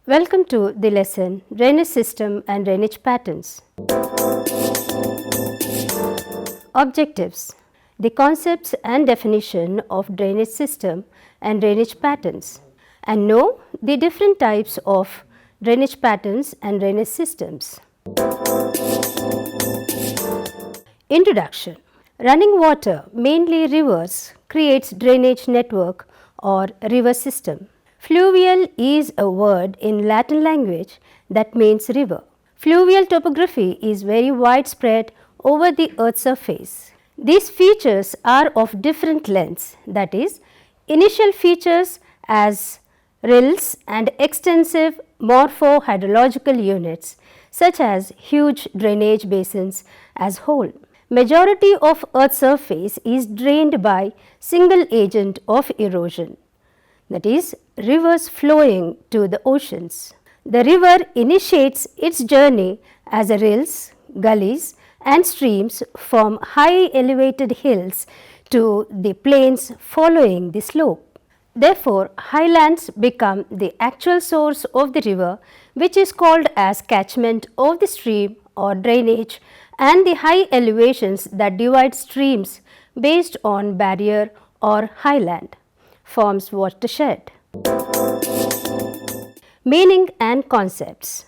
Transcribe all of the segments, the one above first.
Welcome to the lesson Drainage System and Drainage Patterns. Objectives: the concepts and definition of drainage system and drainage patterns, and know the different types of drainage patterns and drainage systems. Introduction: running water, mainly rivers, creates drainage network or river system. Fluvial is a word in Latin language that means river. Fluvial topography is very widespread over the earth's surface. These features are of different lengths, that is, initial features as rills and extensive morpho-hydrological units such as huge drainage basins as whole. Majority of earth's surface is drained by single agent of erosion, that is, rivers flowing to the oceans. The river initiates its journey as rills, gullies and streams from high elevated hills to the plains following the slope. Therefore, highlands become the actual source of the river, which is called as catchment of the stream or drainage, and the high elevations that divide streams based on barrier or highland forms watershed. Meaning and concepts: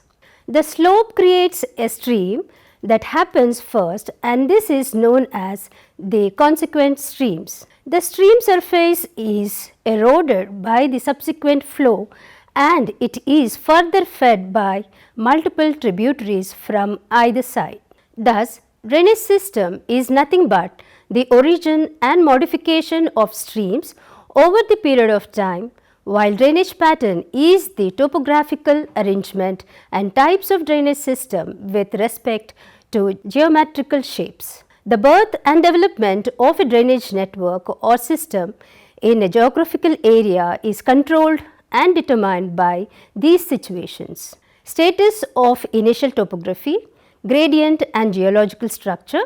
the slope creates a stream that happens first, and this is known as the consequent streams. The stream surface is eroded by the subsequent flow, and it is further fed by multiple tributaries from either side. Thus, drainage system is nothing but the origin and modification of streams over the period of time, while drainage pattern is the topographical arrangement and types of drainage system with respect to geometrical shapes. The birth and development of a drainage network or system in a geographical area is controlled and determined by these situations: status of initial topography, gradient and geological structure.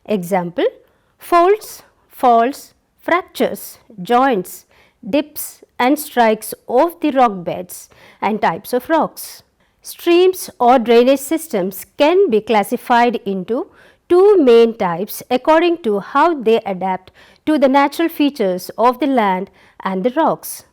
Example: folds, faults, fractures, joints, dips and strikes of the rock beds and types of rocks. Streams or drainage systems can be classified into two main types according to how they adapt to the natural features of the land and the rocks.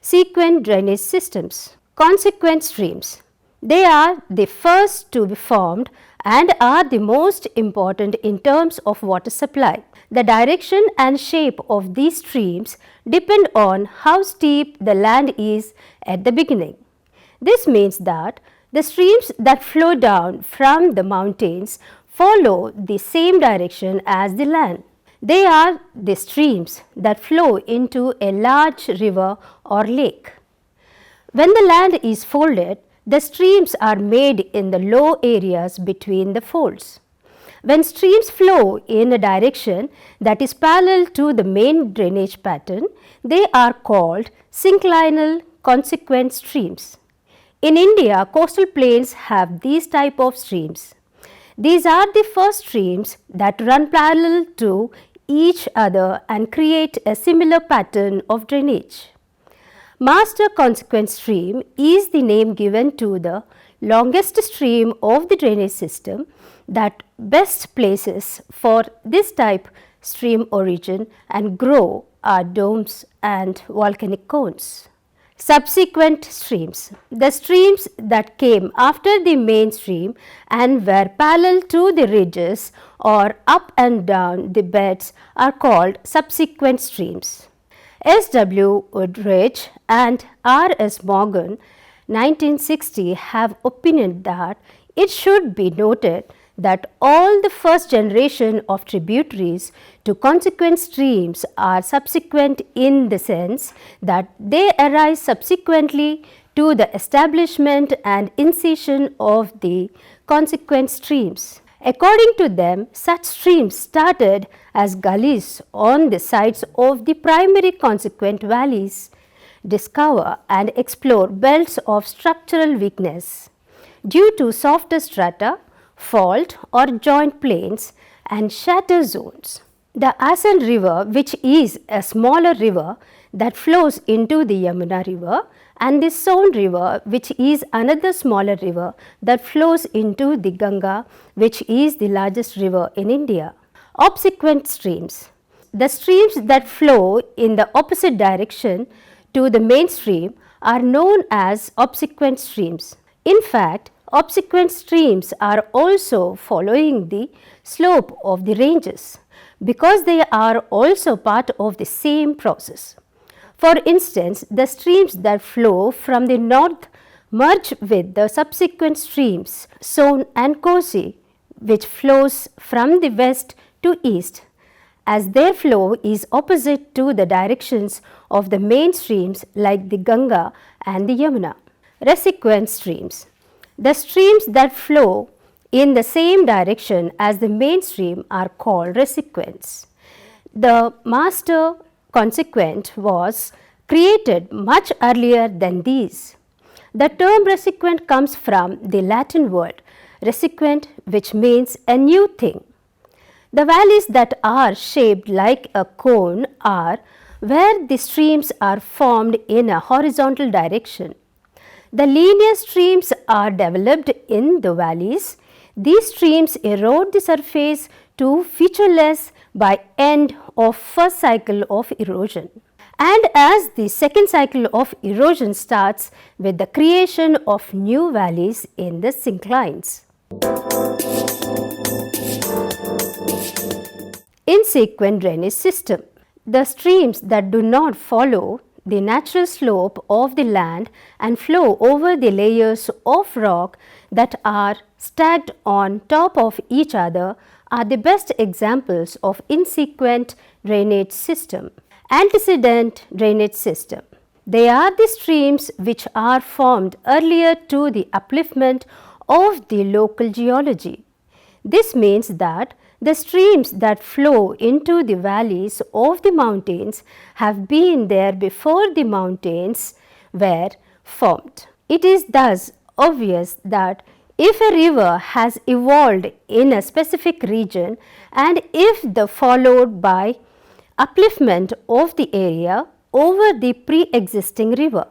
Sequent drainage systems. Consequent streams. They are the first to be formed and are the most important in terms of water supply. The direction and shape of these streams depend on how steep the land is at the beginning. This means that the streams that flow down from the mountains follow the same direction as the land. They are the streams that flow into a large river or lake. When the land is folded, the streams are made in the low areas between the folds. When streams flow in a direction that is parallel to the main drainage pattern, they are called synclinal consequent streams. In India, coastal plains have these type of streams. These are the first streams that run parallel to each other and create a similar pattern of drainage. Master consequent stream is the name given to the longest stream of the drainage system that best places for this type stream origin and grow are domes and volcanic cones. Subsequent streams. The streams that came after the main stream and were parallel to the ridges or up and down the beds are called subsequent streams. S.W. Woodridge and R.S. Morgan 1960 have opined that it should be noted that all the first generation of tributaries to consequent streams are subsequent in the sense that they arise subsequently to the establishment and incision of the consequent streams. According to them, such streams started as gullies on the sides of the primary consequent valleys, discover and explore belts of structural weakness due to softer strata, fault or joint planes and shatter zones. The Asan River, which is a smaller river that flows into the Yamuna River, and the Son River, which is another smaller river that flows into the Ganga, which is the largest river in India. Obsequent streams. The streams that flow in the opposite direction to the main stream are known as obsequent streams. In fact, obsequent streams are also following the slope of the ranges because they are also part of the same process. For instance, the streams that flow from the north merge with the subsequent streams Son and Kosi, which flows from the west to east, as their flow is opposite to the directions of the main streams like the Ganga and the Yamuna. Resiquent streams. The streams that flow in the same direction as the main stream are called resiquents. The master consequent was created much earlier than these. The term resiquent comes from the Latin word resiquent, which means a new thing. The valleys that are shaped like a cone are where the streams are formed in a horizontal direction. The linear streams are developed in the valleys. These streams erode the surface to featureless by end of first cycle of erosion, and as the second cycle of erosion starts with the creation of new valleys in the synclines. Insequent drainage system. The streams that do not follow the natural slope of the land and flow over the layers of rock that are stacked on top of each other are the best examples of insequent drainage system. Antecedent drainage system. They are the streams which are formed earlier to the upliftment of the local geology. This means that the streams that flow into the valleys of the mountains have been there before the mountains were formed. It is thus obvious that if a river has evolved in a specific region and if the followed by upliftment of the area over the pre-existing river,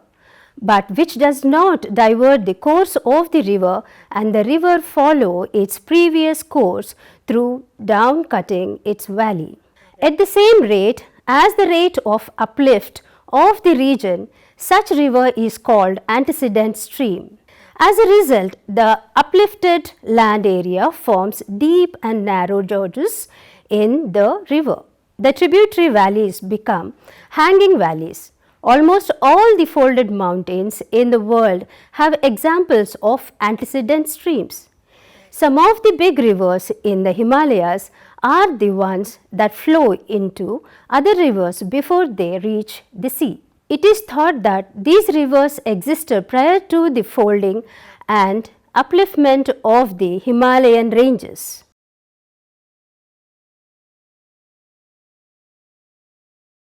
but which does not divert the course of the river and the river follow its previous course through down cutting its valley at the same rate as the rate of uplift of the region, such river is called antecedent stream. As a result, the uplifted land area forms deep and narrow gorges in the river. The tributary valleys become hanging valleys. Almost all the folded mountains in the world have examples of antecedent streams. Some of the big rivers in the Himalayas are the ones that flow into other rivers before they reach the sea. It is thought that these rivers existed prior to the folding and upliftment of the Himalayan ranges.